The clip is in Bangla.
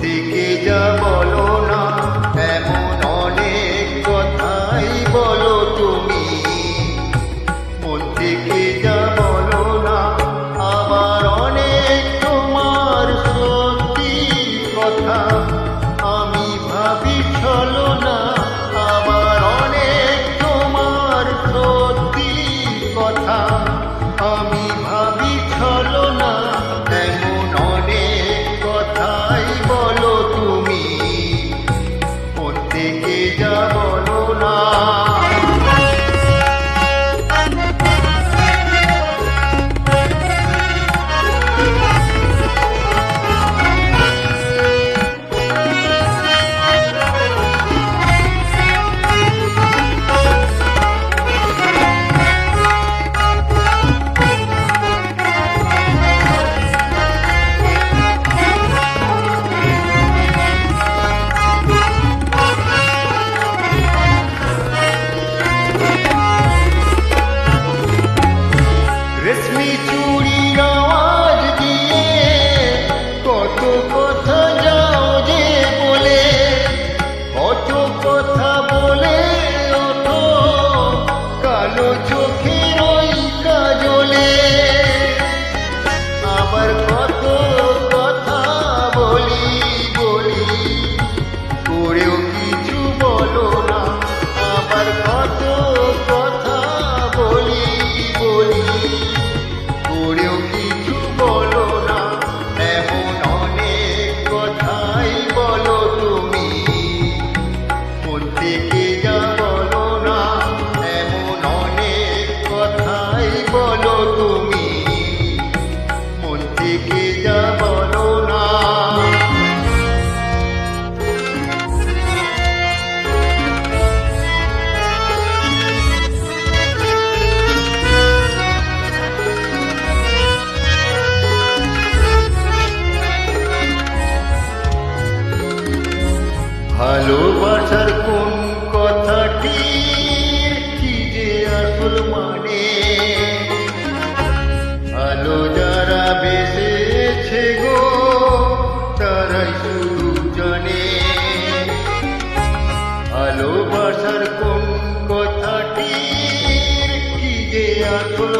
থেকে যা বলো না, এমন অনেক কথাই বলো তুমি। মন থেকে যা বলো না, আবার অনেক তোমার সত্যি কথা আমি ভাবি চলো না। আবার অনেক তোমার সত্যি কথা আমি ভাবি চলো না। এমন অনেক কথাই বলো তুমি, মন থেকে যা বলো না। রেশমি চুড়ির আওয়াজ দিয়ে কত কথা যাও যে বলে, কত কথা বলে ওঠো কালো চোখের ওই কাজলে। আবার কত কথা বলি বলি করেও কিছু বলো না। আবার কত কথা বলি বলি করেও কিছু বলো না। এমন অনেক কথাই বলো তুমি, মন থেকে যা বলো না। এমন অনেক কথাই বলো তুমি, মন থেকে যা বলো না। ভালোবাসার কোন কথাটির কি যে আসল মানে, ভালো যারা বেসেছে গো তারাই শুধু জানে। ভালোবাসার কোন কথাটির কি যে আসল